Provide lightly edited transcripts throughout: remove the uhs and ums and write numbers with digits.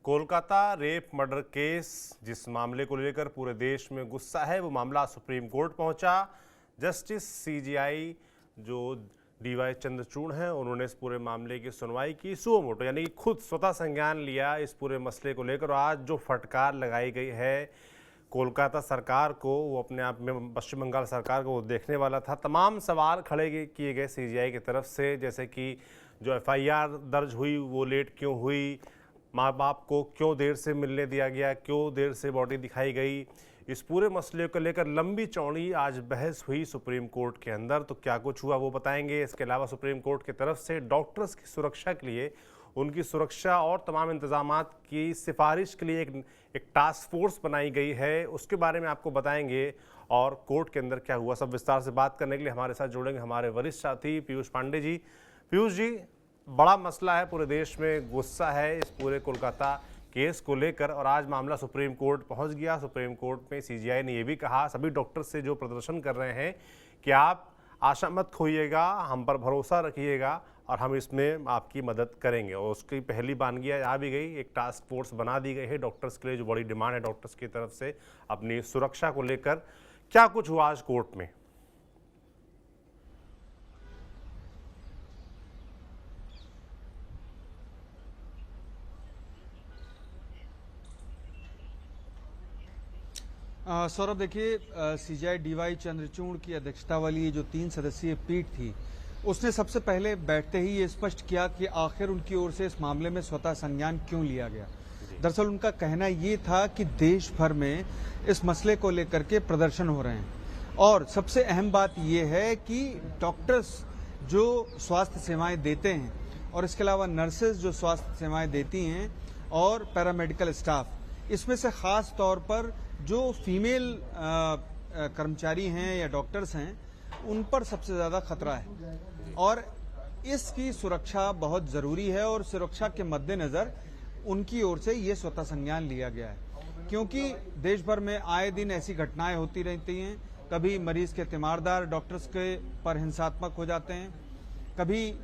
Kolkata rape murder case जिस मामले को लेकर पूरे देश में गुस्सा है, वो मामला सुप्रीम कोर्ट पहुंचा। जस्टिस सीजेआई जो डीवाई चंद्रचूड़ हैं, उन्होंने इस पूरे मामले की सुनवाई की सुओ मोटो, यानी कि खुद स्वतः संज्ञान लिया इस पूरे मसले को लेकर। आज जो फटकार लगाई गई है कोलकाता सरकार को, वो अपने आप में पश्चिम बंगाल सरकार को वो देखने वाला था। तमाम सवाल खड़े किए गए सीजेआई की तरफ से, जैसे कि जो एफआईआर दर्ज हुई वो लेट क्यों हुई, माँ बाप को क्यों देर से मिलने दिया गया, क्यों देर से बॉडी दिखाई गई। इस पूरे मसले को लेकर लंबी चौड़ी आज बहस हुई सुप्रीम कोर्ट के अंदर। तो क्या कुछ हुआ वो बताएंगे। इसके अलावा सुप्रीम कोर्ट की तरफ से डॉक्टर्स की सुरक्षा के लिए, उनकी सुरक्षा और तमाम इंतजामात की सिफारिश के लिए एक टास्क फोर्स बनाई गई है, उसके बारे में आपको बताएंगे। और कोर्ट के अंदर क्या हुआ, सब विस्तार से बात करने के लिए हमारे साथ जुड़ेंगे हमारे वरिष्ठ साथी पीयूष पांडे जी। पीयूष जी, बड़ा मसला है, पूरे देश में गुस्सा है इस पूरे कोलकाता केस को लेकर, और आज मामला सुप्रीम कोर्ट पहुंच गया। सुप्रीम कोर्ट में सीजेआई ने यह भी कहा सभी डॉक्टर से जो प्रदर्शन कर रहे हैं कि आप आशा मत खोइएगा, हम पर भरोसा रखिएगा और हम इसमें आपकी मदद करेंगे। और उसकी पहली बानगी आ भी गई, एक टास्क फोर्स बना दी गई है डॉक्टर्स के लिए। जो बड़ी डिमांड है डॉक्टर्स की तरफ से अपनी सुरक्षा को लेकर, क्या कुछ हुआ आज कोर्ट में? सौरभ, देखिए, सीजेआई डीवाई चंद्रचूड़ की अध्यक्षता वाली जो 3 सदस्यीय पीठ थी, उसने सबसे पहले बैठते ही ये स्पष्ट किया कि आखिर उनकी ओर से इस मामले में स्वतः संज्ञान क्यों लिया गया। दरअसल उनका कहना ये था कि देश भर में इस मसले को लेकर के प्रदर्शन हो रहे हैं, और सबसे अहम बात यह है कि डॉक्टर्स जो स्वास्थ्य सेवाएं देते हैं और इसके अलावा नर्सेज जो स्वास्थ्य सेवाएं देती हैं और पैरामेडिकल स्टाफ, इसमें से खास तौर पर जो फीमेल कर्मचारी हैं या डॉक्टर्स हैं, उन पर सबसे ज्यादा खतरा है और इसकी सुरक्षा बहुत जरूरी है। और सुरक्षा के मद्देनजर उनकी ओर से ये स्वतः संज्ञान लिया गया है, क्योंकि देश भर में आए दिन ऐसी घटनाएं होती रहती हैं। कभी मरीज के तीमारदार डॉक्टर्स के पर हिंसात्मक हो जाते हैं, कभी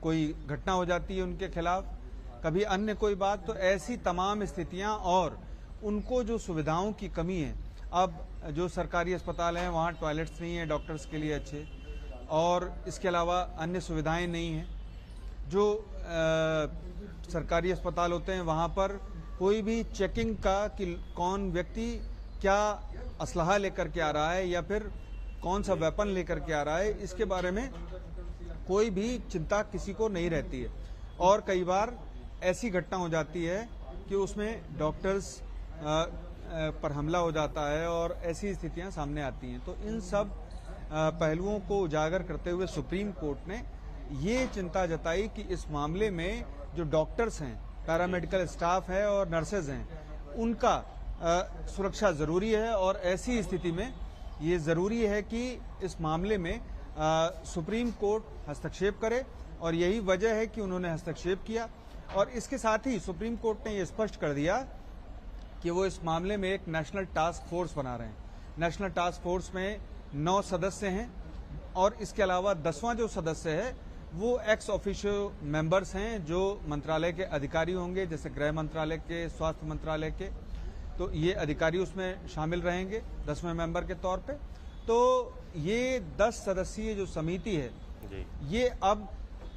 कोई घटना हो जाती है उनके खिलाफ, कभी अन्य कोई बात। तो ऐसी तमाम स्थितियां और उनको जो सुविधाओं की कमी है, अब जो सरकारी अस्पताल हैं वहाँ टॉयलेट्स नहीं है डॉक्टर्स के लिए अच्छे, और इसके अलावा अन्य सुविधाएं नहीं हैं। जो सरकारी अस्पताल होते हैं वहाँ पर कोई भी चेकिंग का कि कौन व्यक्ति क्या असलहा लेकर के आ रहा है या फिर कौन सा वेपन लेकर के आ रहा है, इसके बारे में कोई भी चिंता किसी को नहीं रहती है। और कई बार ऐसी घटना हो जाती है कि उसमें डॉक्टर्स पर हमला हो जाता है और ऐसी स्थितियां सामने आती हैं। तो इन सब पहलुओं को उजागर करते हुए सुप्रीम कोर्ट ने ये चिंता जताई कि इस मामले में जो डॉक्टर्स हैं, पैरामेडिकल स्टाफ है और नर्सेज हैं, उनका सुरक्षा जरूरी है। और ऐसी स्थिति में ये जरूरी है कि इस मामले में सुप्रीम कोर्ट हस्तक्षेप करे, और यही वजह है कि उन्होंने हस्तक्षेप किया। और इसके साथ ही सुप्रीम कोर्ट ने यह स्पष्ट कर दिया कि वो इस मामले में एक नेशनल टास्क फोर्स बना रहे हैं। नेशनल टास्क फोर्स में 9 सदस्य हैं, और इसके अलावा 10वां जो सदस्य है वो एक्स ऑफिशियो मेंबर्स हैं, जो मंत्रालय के अधिकारी होंगे, जैसे गृह मंत्रालय के, स्वास्थ्य मंत्रालय के। तो ये अधिकारी उसमें शामिल रहेंगे 10वें मेंबर के तौर पे। तो ये 10 सदस्यीय जो समिति है, ये अब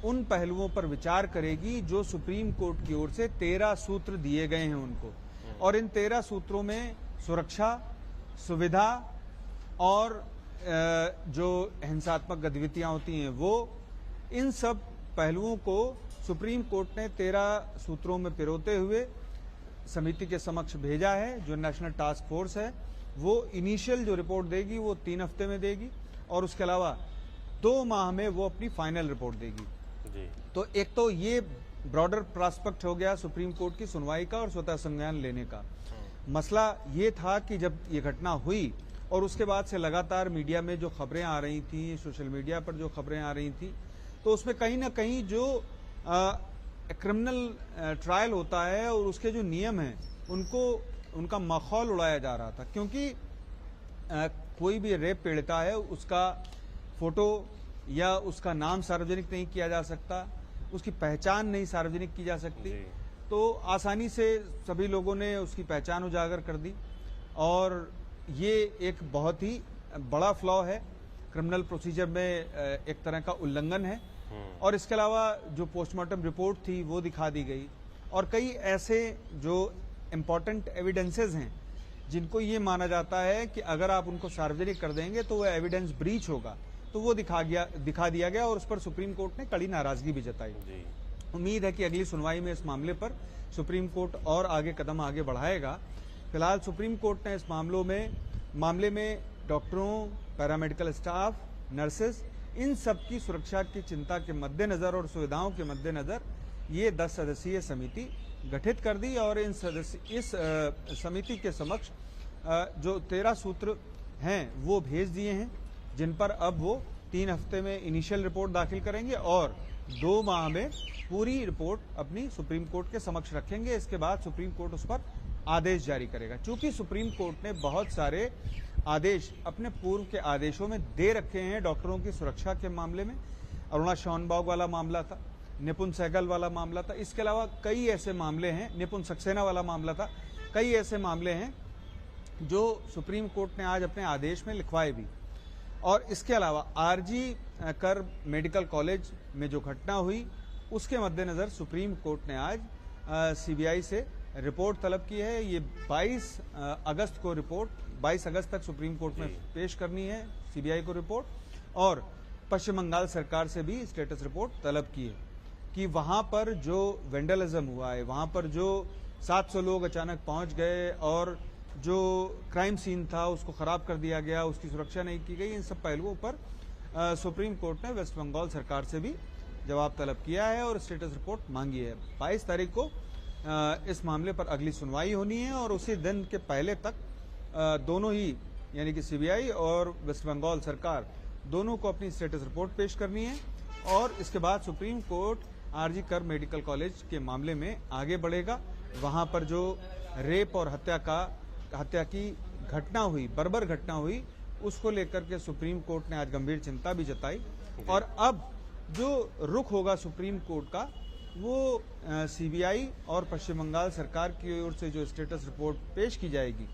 उन पहलुओं पर विचार करेगी जो सुप्रीम कोर्ट की ओर से 13 सूत्र दिए गए हैं उनको। और इन 13 सूत्रों में सुरक्षा, सुविधा और जो हिंसात्मक गतिविधियां होती हैं वो, इन सब पहलुओं को सुप्रीम कोर्ट ने 13 सूत्रों में पिरोते हुए समिति के समक्ष भेजा है। जो नेशनल टास्क फोर्स है वो इनिशियल जो रिपोर्ट देगी वो 3 हफ्ते में देगी, और उसके अलावा 2 माह में वो अपनी फाइनल रिपोर्ट देगी। तो एक तो ये ब्रॉडर प्रॉस्पेक्ट हो गया सुप्रीम कोर्ट की सुनवाई का और स्वतः संज्ञान लेने का। मसला ये था कि जब ये घटना हुई और उसके बाद से लगातार मीडिया में जो खबरें आ रही थी, सोशल मीडिया पर जो खबरें आ रही थी, तो उसमें कहीं ना कहीं जो क्रिमिनल ट्रायल होता है और उसके जो नियम हैं उनका माहौल उड़ाया जा रहा था। क्योंकि कोई भी रेप पीड़िता है, उसका फोटो या उसका नाम सार्वजनिक नहीं किया जा सकता, उसकी पहचान नहीं सार्वजनिक की जा सकती। तो आसानी से सभी लोगों ने उसकी पहचान उजागर कर दी और ये एक बहुत ही बड़ा फ्लॉ है, क्रिमिनल प्रोसीजर में एक तरह का उल्लंघन है। और इसके अलावा जो पोस्टमार्टम रिपोर्ट थी वो दिखा दी गई और कई ऐसे जो इम्पोर्टेंट एविडेंसेस हैं जिनको ये माना जाता है कि अगर आप उनको सार्वजनिक कर देंगे तो वो एविडेंस ब्रीच होगा, तो वो दिखा दिया गया और उस पर सुप्रीम कोर्ट ने कड़ी नाराजगी भी जताई। उम्मीद है कि अगली सुनवाई में इस मामले पर सुप्रीम कोर्ट और आगे कदम आगे बढ़ाएगा। फिलहाल सुप्रीम कोर्ट ने इस मामले में डॉक्टरों, पैरामेडिकल स्टाफ, नर्सेस, इन सब की सुरक्षा की चिंता के मद्देनजर और सुविधाओं के मद्देनजर ये 10 सदस्यीय समिति गठित कर दी और इस समिति के समक्ष जो 13 सूत्र हैं वो भेज दिए हैं, जिन पर अब वो 3 हफ्ते में इनिशियल रिपोर्ट दाखिल करेंगे और 2 माह में पूरी रिपोर्ट अपनी सुप्रीम कोर्ट के समक्ष रखेंगे। इसके बाद सुप्रीम कोर्ट उस पर आदेश जारी करेगा। चूंकि सुप्रीम कोर्ट ने बहुत सारे आदेश अपने पूर्व के आदेशों में दे रखे हैं डॉक्टरों की सुरक्षा के मामले में, अरुणा शानबाग वाला मामला था, निपुण सहगल वाला मामला था, इसके अलावा कई ऐसे मामले हैं, निपुण सक्सेना वाला मामला था, कई ऐसे मामले हैं जो सुप्रीम कोर्ट ने आज अपने आदेश में लिखवाए भी। और इसके अलावा आरजी कर मेडिकल कॉलेज में जो घटना हुई उसके मद्देनजर सुप्रीम कोर्ट ने आज सीबीआई से रिपोर्ट तलब की है। ये 22 अगस्त को रिपोर्ट 22 अगस्त तक सुप्रीम कोर्ट में पेश करनी है सीबीआई को रिपोर्ट, और पश्चिम बंगाल सरकार से भी स्टेटस रिपोर्ट तलब की है कि वहां पर जो वेंडलिज्म हुआ है, वहां पर जो 700 लोग अचानक पहुंच गए और जो क्राइम सीन था उसको खराब कर दिया गया, उसकी सुरक्षा नहीं की गई, इन सब पहलुओं पर सुप्रीम कोर्ट ने वेस्ट बंगाल सरकार से भी जवाब तलब किया है और स्टेटस रिपोर्ट मांगी है। 22 तारीख को इस मामले पर अगली सुनवाई होनी है और उसी दिन के पहले तक दोनों ही यानी कि सीबीआई और वेस्ट बंगाल सरकार दोनों को अपनी स्टेटस रिपोर्ट पेश करनी है और इसके बाद सुप्रीम कोर्ट आरजी कर मेडिकल कॉलेज के मामले में आगे बढ़ेगा। वहां पर जो रेप और हत्या की घटना हुई, बर्बर घटना हुई, उसको लेकर के सुप्रीम कोर्ट ने आज गंभीर चिंता भी जताई और अब जो रुख होगा सुप्रीम कोर्ट का वो सीबीआई और पश्चिम बंगाल सरकार की ओर से जो स्टेटस रिपोर्ट पेश की जाएगी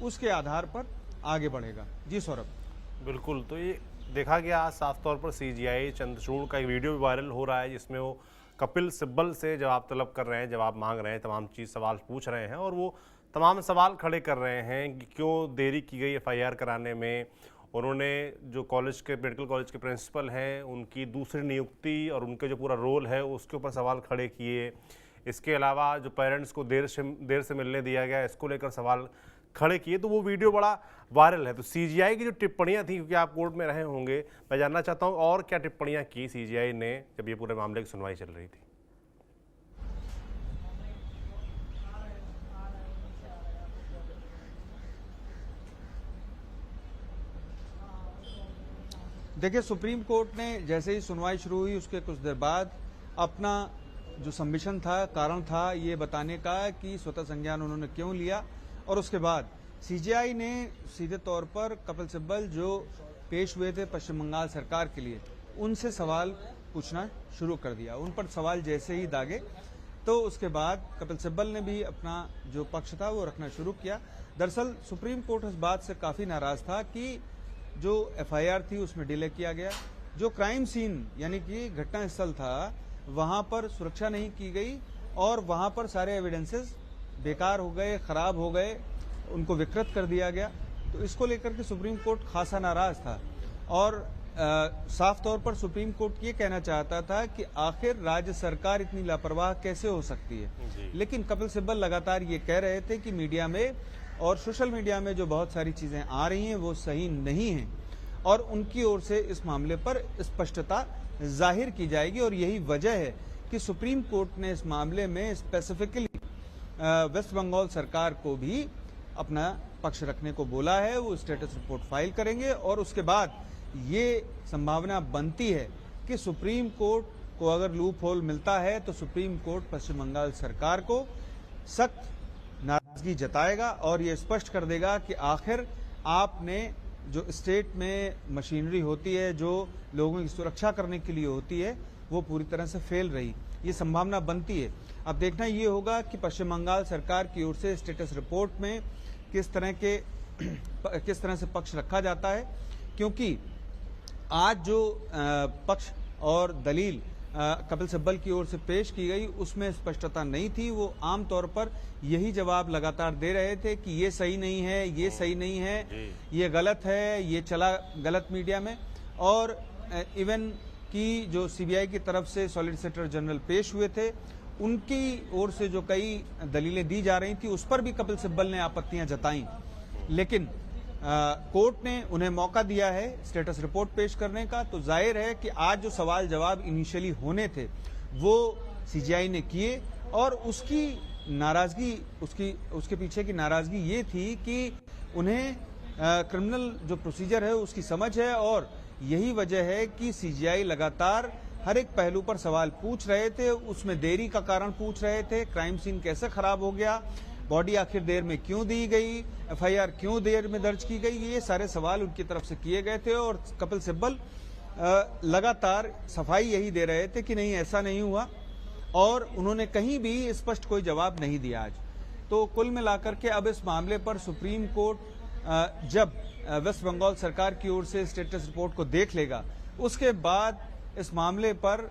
उसके आधार पर आगे बढ़ेगा। जी सौरभ। बिल्कुल, तो ये देखा गया साफ तौर पर सीजीआई चंद्रचूड़ का एक वीडियो भी वायरल हो रहा है जिसमें वो कपिल सिब्बल से जवाब तलब कर रहे हैं, जवाब मांग रहे हैं, तमाम चीज़ सवाल पूछ रहे हैं और वो तमाम सवाल खड़े कर रहे हैं कि क्यों देरी की गई एफआईआर कराने में। उन्होंने जो कॉलेज के मेडिकल कॉलेज के प्रिंसिपल हैं उनकी दूसरी नियुक्ति और उनके जो पूरा रोल है उसके ऊपर सवाल खड़े किए। इसके अलावा जो पेरेंट्स को देर से मिलने दिया गया इसको लेकर सवाल खड़े किए। तो वो वीडियो बड़ा वायरल है। तो सीजीआई की जो टिप्पणियां थी, क्योंकि आप कोर्ट में रहे होंगे, मैं जानना चाहता हूं और क्या टिप्पणियां की सीजीआई ने जब ये पूरे मामले की सुनवाई चल रही थी। देखिए, सुप्रीम कोर्ट ने जैसे ही सुनवाई शुरू हुई उसके कुछ देर बाद अपना जो सबमिशन था, कारण था ये बताने का कि स्वतः संज्ञान उन्होंने क्यों लिया और उसके बाद सीजीआई ने सीधे तौर पर कपिल सिब्बल जो पेश हुए थे पश्चिम बंगाल सरकार के लिए उनसे सवाल पूछना शुरू कर दिया। उन पर सवाल जैसे ही दागे तो उसके बाद कपिल सिब्बल ने भी अपना जो पक्ष था वो रखना शुरू किया। दरअसल सुप्रीम कोर्ट इस बात से काफी नाराज था कि जो एफआईआर थी उसमें डिले किया गया, जो क्राइम सीन यानी कि घटना स्थल था वहां पर सुरक्षा नहीं की गई और वहां पर सारे एविडेंसेस बेकार हो गए, खराब हो गए, उनको विकृत कर दिया गया। तो इसको लेकर के सुप्रीम कोर्ट खासा नाराज था और साफ तौर पर सुप्रीम कोर्ट ये कहना चाहता था कि आखिर राज्य सरकार इतनी लापरवाह कैसे हो सकती है। लेकिन कपिल सिब्बल लगातार ये कह रहे थे कि मीडिया में और सोशल मीडिया में जो बहुत सारी चीजें आ रही हैं वो सही नहीं है और उनकी ओर से इस मामले पर स्पष्टता जाहिर की जाएगी और यही वजह है कि सुप्रीम कोर्ट ने इस मामले में स्पेसिफिकली वेस्ट बंगाल सरकार को भी अपना पक्ष रखने को बोला है। वो स्टेटस रिपोर्ट फाइल करेंगे और उसके बाद ये संभावना बनती है कि सुप्रीम कोर्ट को अगर लूप होल मिलता है तो सुप्रीम कोर्ट पश्चिम बंगाल सरकार को सख्त नाराजगी जताएगा और ये स्पष्ट कर देगा कि आखिर आपने जो स्टेट में मशीनरी होती है जो लोगों की सुरक्षा करने के लिए होती है वो पूरी तरह से फेल रही। ये संभावना बनती है। अब देखना ये होगा कि पश्चिम बंगाल सरकार की ओर से स्टेटस रिपोर्ट में किस तरह से पक्ष रखा जाता है, क्योंकि आज जो पक्ष और दलील कपिल सिब्बल की ओर से पेश की गई उसमें स्पष्टता नहीं थी। वो आमतौर पर यही जवाब लगातार दे रहे थे कि ये सही नहीं है, ये सही नहीं है, ये गलत है, ये चला गलत मीडिया में। और इवन की जो सीबीआई की तरफ से सॉलिसिटर जनरल पेश हुए थे, उनकी ओर से जो कई दलीलें दी जा रही थी उस पर भी कपिल सिब्बल ने आपत्तियां जताई, लेकिन कोर्ट ने उन्हें मौका दिया है स्टेटस रिपोर्ट पेश करने का। तो जाहिर है कि आज जो सवाल जवाब इनिशियली होने थे वो सीजीआई ने किए, और उसकी नाराजगी, उसके पीछे की नाराजगी ये थी कि उन्हें क्रिमिनल जो प्रोसीजर है उसकी समझ है, और यही वजह है कि सीजीआई लगातार हर एक पहलू पर सवाल पूछ रहे थे। उसमें देरी का कारण पूछ रहे थे, क्राइम सीन कैसे खराब हो गया, बॉडी आखिर देर में क्यों दी गई, एफआईआर क्यों देर में दर्ज की गई, ये सारे सवाल उनकी तरफ से किए गए थे। और कपिल सिब्बल लगातार सफाई यही दे रहे थे कि नहीं, ऐसा नहीं हुआ, और उन्होंने कहीं भी स्पष्ट कोई जवाब नहीं दिया आज। तो कुल मिलाकर के अब इस मामले पर सुप्रीम कोर्ट जब वेस्ट बंगाल सरकार की ओर से स्टेटस रिपोर्ट को देख लेगा, उसके बाद इस मामले पर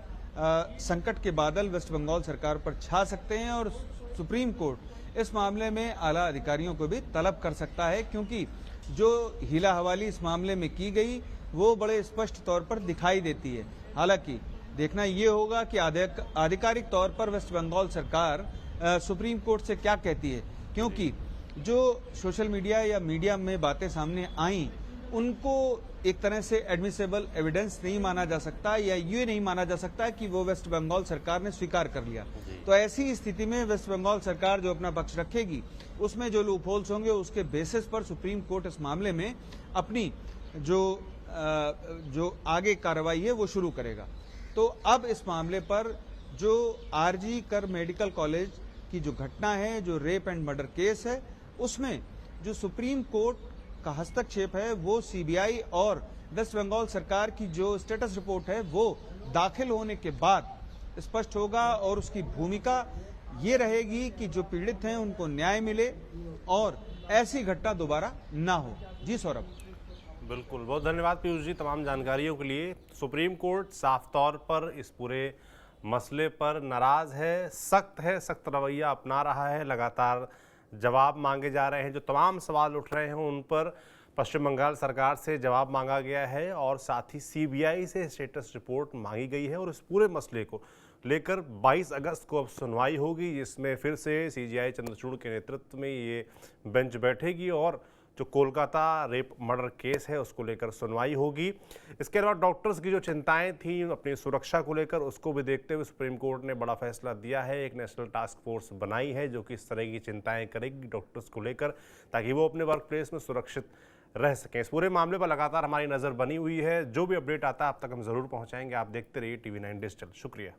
संकट के बादल वेस्ट बंगाल सरकार पर छा सकते हैं, और सुप्रीम कोर्ट इस मामले में आला अधिकारियों को भी तलब कर सकता है, क्योंकि जो हीला हवाली इस मामले में की गई वो बड़े स्पष्ट तौर पर दिखाई देती है। हालांकि देखना ये होगा कि आधिकारिक तौर पर वेस्ट बंगाल सरकार सुप्रीम कोर्ट से क्या कहती है, क्योंकि जो सोशल मीडिया या मीडिया में बातें सामने आई उनको एक तरह से एडमिसेबल एविडेंस नहीं माना जा सकता, या ये नहीं माना जा सकता कि वो वेस्ट बंगाल सरकार ने स्वीकार कर लिया। तो ऐसी स्थिति में वेस्ट बंगाल सरकार जो अपना पक्ष रखेगी उसमें जो लूप होल्स होंगे उसके बेसिस पर सुप्रीम कोर्ट इस मामले में अपनी जो आगे कार्रवाई है वो शुरू करेगा। तो अब इस मामले पर जो आरजी कर मेडिकल कॉलेज की जो घटना है, जो रेप एंड मर्डर केस है, उसमें जो सुप्रीम कोर्ट का हस्तक्षेप है वो सीबीआई और वेस्ट बंगाल सरकार की जो स्टेटस रिपोर्ट है वो दाखिल होने के बाद स्पष्ट होगा, और उसकी भूमिका ये रहेगी कि जो पीड़ित हैं उनको न्याय मिले और ऐसी घटना दोबारा ना हो। जी सौरभ। बिल्कुल, बहुत धन्यवाद पीयूष जी तमाम जानकारियों के लिए। सुप्रीम कोर्ट साफ तौर पर इस पूरे मसले पर नाराज है, सख्त रवैया अपना रहा है, लगातार जवाब मांगे जा रहे हैं, जो तमाम सवाल उठ रहे हैं उन पर पश्चिम बंगाल सरकार से जवाब मांगा गया है, और साथ ही सीबीआई से स्टेटस रिपोर्ट मांगी गई है। और इस पूरे मसले को लेकर 22 अगस्त को अब सुनवाई होगी, जिसमें फिर से सीजीआई चंद्रचूड़ के नेतृत्व में ये बेंच बैठेगी और जो कोलकाता रेप मर्डर केस है उसको लेकर सुनवाई होगी। इसके अलावा डॉक्टर्स की जो चिंताएं थी अपनी सुरक्षा को लेकर, उसको भी देखते हुए सुप्रीम कोर्ट ने बड़ा फैसला दिया है। एक नेशनल टास्क फोर्स बनाई है जो कि इस तरह की चिंताएं करेगी डॉक्टर्स को लेकर, ताकि वो अपने वर्क प्लेस में सुरक्षित रह सकें। इस पूरे मामले पर लगातार हमारी नज़र बनी हुई है, जो भी अपडेट आता है आप तक हम ज़रूर पहुँचाएंगे। आप देखते रहिए TV9 डिजिटल। शुक्रिया।